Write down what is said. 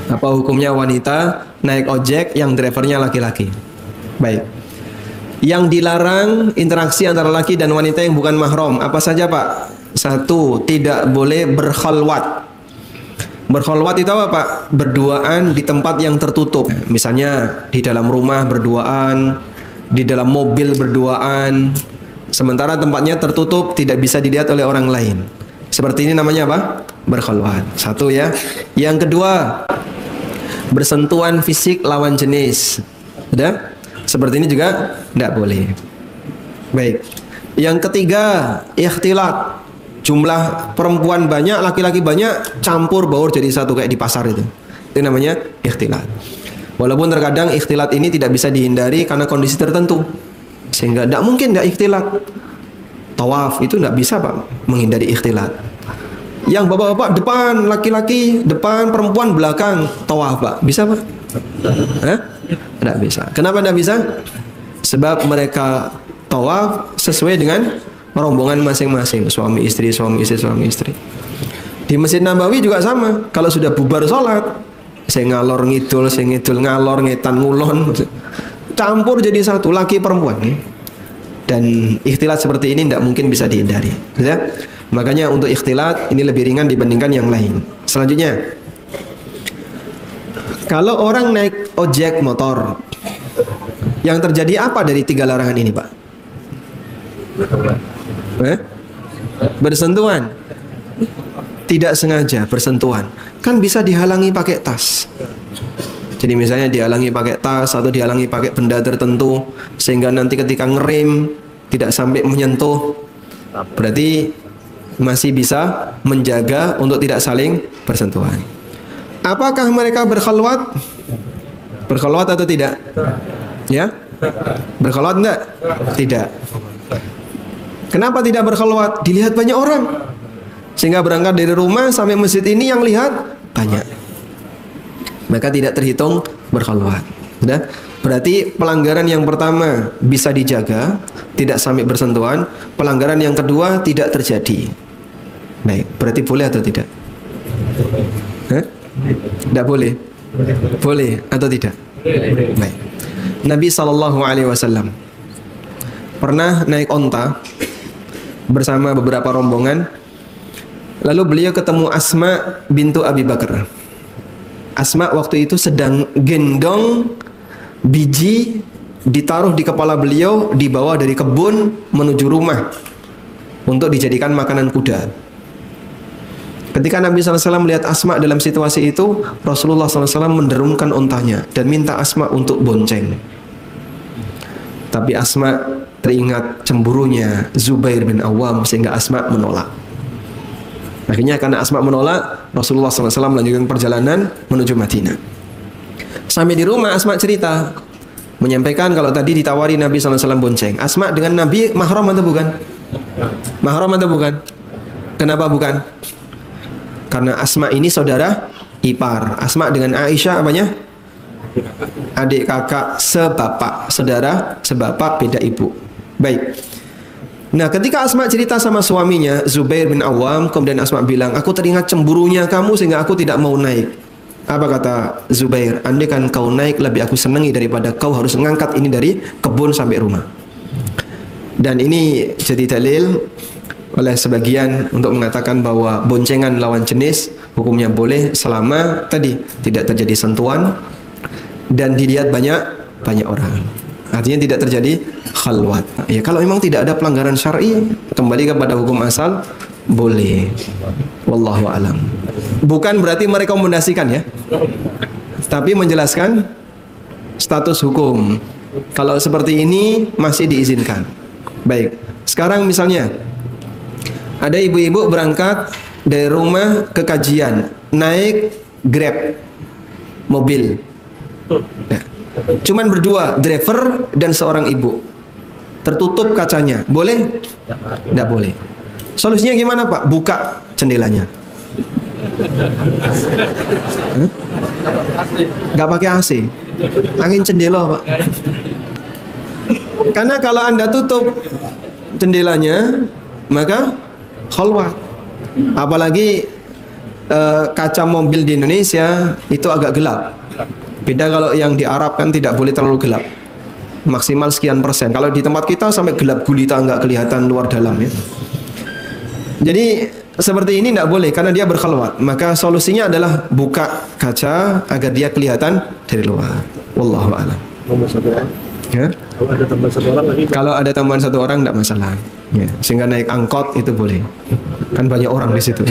Apa hukumnya wanita naik ojek yang drivernya laki-laki? Baik. Yang dilarang interaksi antara laki dan wanita yang bukan mahram apa saja, Pak? Satu, tidak boleh berkhalwat. Berkhalwat itu apa, Pak? Berduaan di tempat yang tertutup. Misalnya di dalam rumah berduaan, di dalam mobil berduaan, sementara tempatnya tertutup, tidak bisa dilihat oleh orang lain. Seperti ini namanya apa? Berkhalwat. Satu ya. Yang kedua, bersentuhan fisik lawan jenis. Sudah? Seperti ini juga tidak boleh. Baik. Yang ketiga, ikhtilat. Jumlah perempuan banyak, laki-laki banyak, campur baur jadi satu kayak di pasar itu. Itu namanya ikhtilat. Walaupun terkadang ikhtilat ini tidak bisa dihindari karena kondisi tertentu. Sehingga tidak mungkin tidak ikhtilat. Tawaf itu tidak bisa, Pak, menghindari ikhtilat. Yang bapak-bapak depan laki-laki, depan perempuan belakang tawaf, Pak. Bisa, Pak? Hah? Tidak bisa. Kenapa tidak bisa? Sebab mereka tawaf sesuai dengan rombongan masing-masing, suami istri, suami istri, suami istri. Di Masjid Nabawi juga sama. Kalau sudah bubar sholat, saya ngalor ngidul, saya ngidul ngalor, ngetan ngulon, campur jadi satu, laki perempuan. Dan ikhtilat seperti ini tidak mungkin bisa dihindari. Ya? Makanya untuk ikhtilat ini lebih ringan dibandingkan yang lain. Selanjutnya, kalau orang naik ojek motor, yang terjadi apa dari tiga larangan ini, Pak? Bersentuhan. Tidak sengaja bersentuhan. Kan bisa dihalangi pakai tas. Jadi misalnya dihalangi pakai tas atau dihalangi pakai benda tertentu sehingga nanti ketika ngerem tidak sampai menyentuh. Berarti masih bisa menjaga untuk tidak saling bersentuhan. Apakah mereka berkhalwat? Berkhalwat atau tidak? Ya? Berkhalwat enggak? Tidak. Kenapa tidak berkhalwat? Dilihat banyak orang. Sehingga berangkat dari rumah sampai masjid ini yang lihat banyak. Maka tidak terhitung berkhalwat. Sudah? Berarti pelanggaran yang pertama bisa dijaga, tidak sampai bersentuhan. Pelanggaran yang kedua tidak terjadi. Baik, berarti boleh atau tidak? Tidak boleh. Boleh atau tidak? Baik. Nabi SAW pernah naik onta bersama beberapa rombongan. Lalu beliau ketemu Asma bintu Abi Bakar. Asma waktu itu sedang gendong biji ditaruh di kepala beliau, dibawa dari kebun menuju rumah untuk dijadikan makanan kuda. Ketika Nabi SAW melihat Asma dalam situasi itu, Rasulullah SAW menderungkan ontanya dan minta Asma untuk bonceng. Tapi Asma teringat cemburunya Zubair bin Awam sehingga Asma menolak. Akhirnya karena Asma menolak, Rasulullah SAW melanjutkan perjalanan menuju Madinah. Sampai di rumah Asma cerita, menyampaikan kalau tadi ditawari Nabi SAW bonceng. Asma dengan Nabi mahram atau bukan? Mahram atau bukan? Kenapa bukan? Karena Asma ini saudara ipar. Asma dengan Aisyah apanya? Adik kakak sebapak, saudara sebapak beda ibu. Baik. Nah, ketika Asma cerita sama suaminya Zubair bin Awam, kemudian Asma bilang, aku teringat cemburunya kamu sehingga aku tidak mau naik. Apa kata Zubair? Andai kan kau naik lebih aku senangi daripada kau harus mengangkat ini dari kebun sampai rumah. Dan ini jadi dalil oleh sebagian untuk mengatakan bahwa boncengan lawan jenis hukumnya boleh selama tadi tidak terjadi sentuhan dan dilihat banyak orang. Artinya tidak terjadi khalwat. Ya, kalau memang tidak ada pelanggaran syar'i, kembali kepada hukum asal, boleh. Wallahu alam. Bukan berarti merekomendasikan ya, tapi menjelaskan status hukum. Kalau seperti ini masih diizinkan. Baik. Sekarang misalnya ada ibu-ibu berangkat dari rumah ke kajian, naik Grab mobil. Nah, cuman berdua, driver dan seorang ibu. Tertutup kacanya. Boleh? Tidak boleh. Solusinya gimana, Pak? Buka jendelanya. Gak pakai AC. Angin jendela, Pak. Karena kalau Anda tutup jendelanya, maka khalwat. Apalagi kaca mobil di Indonesia itu agak gelap. Beda kalau yang di Arab kan tidak boleh terlalu gelap. Maksimal sekian persen. Kalau di tempat kita sampai gelap gulita, nggak kelihatan luar dalam ya. Jadi seperti ini tidak boleh karena dia berkhalwat. Maka solusinya adalah buka kaca agar dia kelihatan dari luar. Wallahu a'lam. Nomor satu orang. Ya? Kalau ada tambahan satu orang lagi. Kalau ada tambahan satu orang tidak masalah. Ya. Sehingga naik angkot itu boleh. Kan banyak orang di situ.